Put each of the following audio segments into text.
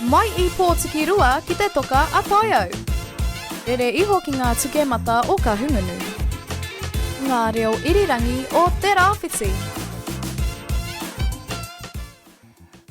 mai I pōtiki rua ki te toka a Taiao. Rere iho ki ngā tukemata o Kahungunu. Ngā reo irirangi o Tairawhiti.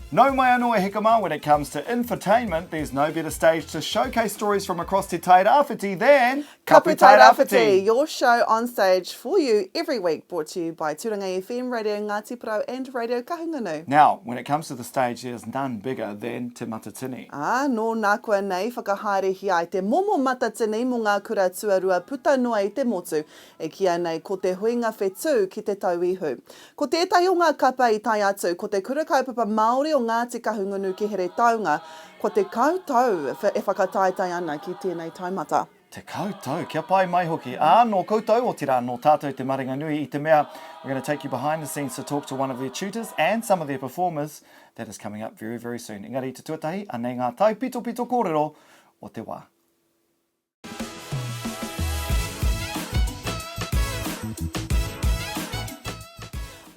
No mai anō e hikama, when it comes to infotainment, there's no better stage to showcase stories from across te Tairawhiti than Kapu Tairawhiti, your show on stage for you every week, brought to you by Tūranga FM, Radio Ngāti Parau and Radio Kahungunu. Now, when it comes to the stage, there's none bigger than Te Matatini. Nō nā kua nei whakahaerehi ai te momo matatini mo ngā kura tuarua puta noa I te motu, e kia nei ko te huinga whetū ki te tauihu. Ko tētahi o ngā kapa I tai atu, ko te Kura Kaupapa Māori o Ngāti Kahungunu Ki Heretaunga, ko te koutou e whakataetai ana ki tēnei taumata. Te koutou, kia pai mai hoki. Nō koutou o te rā, nō tātou te maringa nui I te mea. We're going to take you behind the scenes to talk to one of their tutors and some of their performers. That is coming up very, very soon. Engari te tuatahi, anei ngā tau pito pito kōrero o te wā.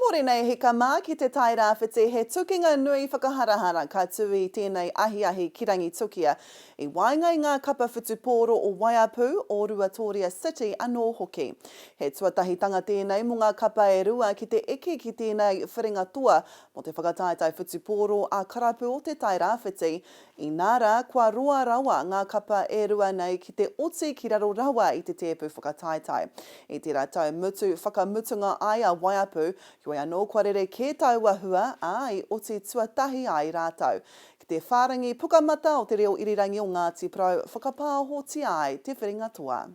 Mōre nei hika mā ki te Tairawhiti, he tukinga nui whakaharahara ka tui tēnei ahi ki rangi tukia. I waingai ngā kapa whutupōro o Rōpū o Ruatoria City anō hoki. He tuatahitanga tēnei mo ngā kapa e rua ki te eke ki tēnei whiringa toa mo te whakataetai whutupōro a Karapu o te Tairawhiti. I nāra, kua roa rawa ngā kapa e rua nei ki te oti ki raro rawa I te tepu whakataetai. I te rātau mutu whakamutunga ai a Rōpū, jo anō kua rere ke tauahua ai oti tuatahi ai rātau. Ki te whārangi pukamata o te reo irirangi o Ngāti Parau, whakapāhoti ai te whiringa toa.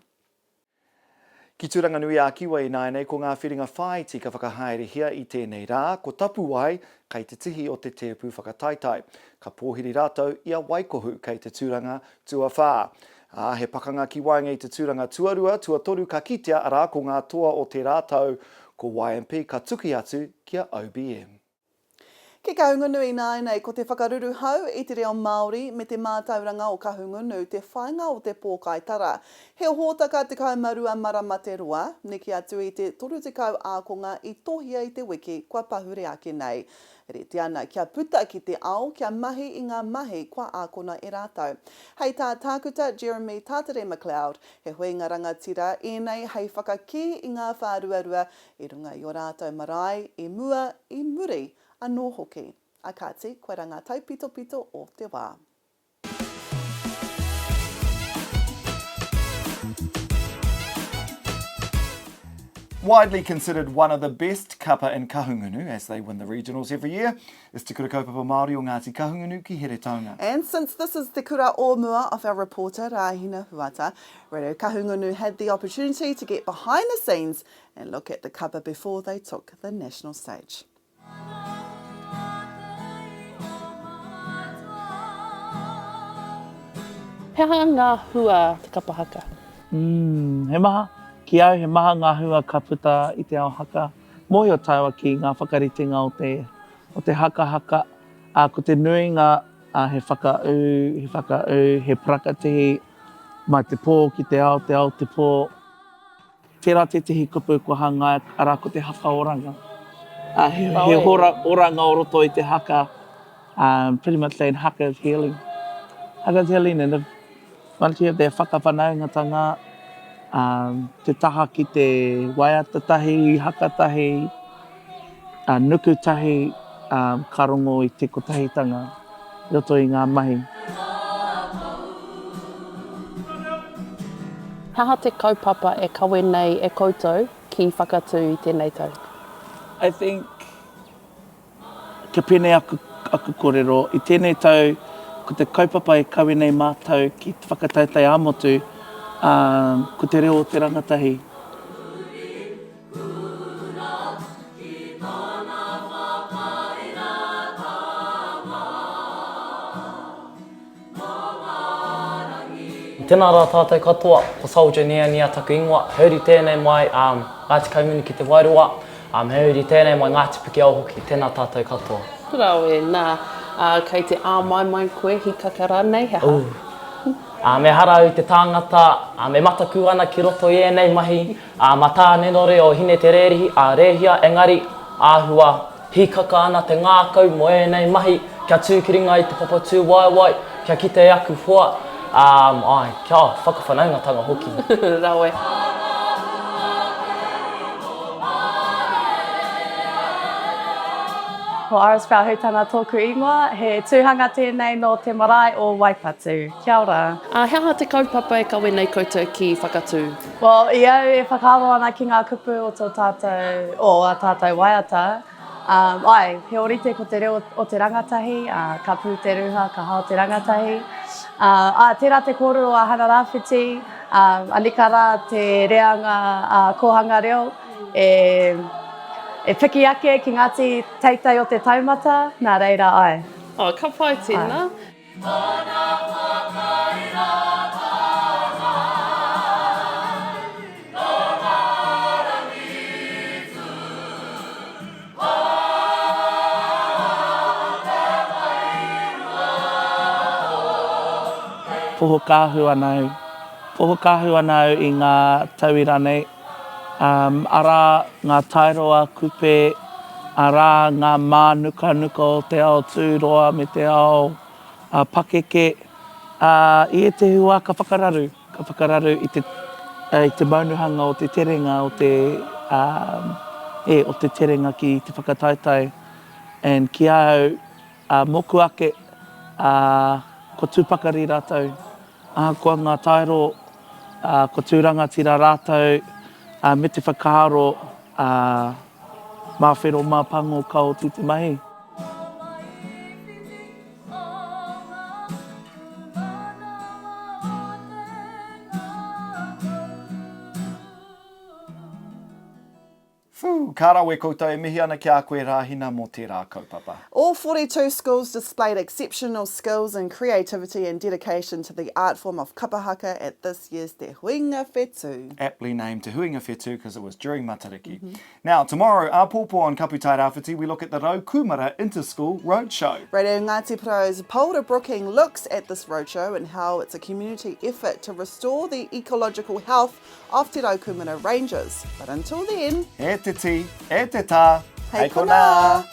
Ki tūranga nui a kiwa I nānei ko ngā whiringa whai tika whakahaerehia I tēnei rā, ko tapu ai kei te tihi o te tepu whakataitai. Ka pōhiri rātou ia waikohu kei te tūranga tua whā. He pakanga ki wainga I te tūranga tuarua, tuatoru ka kitea arā ko ngā toa o te rātou, ko YMP ka tuki atu kia OBM. Ki Kahungunu I nānei ko te whakaruru hau I te reo Māori me te mātauranga o Kahungunu te whainga o te pōkaitara. He hōtaka te kaumarua marama te roa, niki atu I te toru te kau ākonga I tohia I te wiki kua pahure ake nei. Reti ana kia puta ki te ao, kia mahi I ngā mahi kua ākona e rātau. Hei tā tākuta Jeremy Tātere McLeod, he huinga rangatira e nei hei whakaki I ngā whāruarua I runga I o rātau marae, I mua, I muri, anō hoki. A kāti, koe ranga tau pito pito o te wā. Widely considered one of the best kapa in Kahungunu as they win the regionals every year is Te Kura Kaupapa Māori o Ngāti Kahungunu Ki Heretaunga. And since this is the kura ōmua of our reporter Rahina Huata, Radio Kahungunu had the opportunity to get behind the scenes and look at the kapa before they took the national stage. Pēhā ngā hua te kapa haka? He maha. Ki au he maha ngā hua ka puta I te ao haka. Mohi o taiwa ki ngā whakaritenga o te haka. Ko te nui ngā he whakaau, he prakatehi, mai te pō ki te ao te pō. Tērā te tehi kupu ko hanga ara ko te whakaoranga. He oranga o roto I te haka. Pretty much saying haka is healing. Haka is healing and once you have that whakawhanaungatanga, te taha ki te waiata tahi, haka tahi, nuku tahi, ka rongo I te kotahitanga, roto I ngā mahi. Haha te kaupapa e kawe nei e koutou ki whakatū I tēnei tau? I think, ka pēnei aku kōrero, I tēnei tau, ko te kaupapa e kawe nei mātou ki te whakataitai āmotu, ko te reo o te rangatahi. Tēnā rā tātou katoa, ko Soldier nia taku ingoa. Hauri tēnei mai Ngāti Kahungunu ki te Wairoa. Hauri tēnei mai Ngāti Piki au hoki, tēnā tātou katoa. Rawe, nā, kei te āmai koe hi kakara nei, he ha? Me harau te tāngata, me mataku ana ki roto I ēnei mahi, ma tā nenore o hine te rērihi, rēhia, engari, āhua, hikaka ana te ngākau mo ēnei mahi, kia tūkiringa i te papa tū waiwai, kia kite aku whua, kia whakawhanaungatanga hoki. Rawe. Ko Aras Pāhutana tōku ingoa, he tūhanga tēnei no te marae o Waipatu. Kia ora. He aha te kaupapa e kawe nei koutou ki whakatū? Well, i au e whakaaro ana ki ngā kupu o tō tātou, a tātou waiata. He orite ko te reo o te rangatahi, Kapu te ruha, ka hao te rangatahi. Tērā te kōrero a Tairawhiti, anika rā te reanga kohanga reo, e whiki ake ki Ngāti teitei o te taumata, nā reira ai. Ka pai tēnā. Poho kāhu anau i ngā tauira nei. Ara ngā tairoa kupe, ara ngā mānuka o te ao tūroa me te ao pakeke. I e te hua ka whakararu i te maunuhanga o te terenga o te terenga ki te whakataitai. And ki au moku ake ko tūpakari rātou. Ko ngā tairo, ko tūrangatira rātou, me te whakaaro mawhero māpango kao te mahi. Ka rawe koutou e mihi ana ki a koe Rahina mō tērā kaupapa. All 42 schools displayed exceptional skills and creativity and dedication to the art form of kapa haka at this year's Te Huinga Whetū. Aptly named Te Huinga Whetū because it was during Matariki. Now, tomorrow, our pōpō on Kapu Tairawhiti, we look at the Rōpū Inter-School Roadshow. Radio Ngāti Pro's Paula Brooking looks at this roadshow and how it's a community effort to restore the ecological health of Te Rōpū ranges. But until then, e te ti, e te tā, hei kona!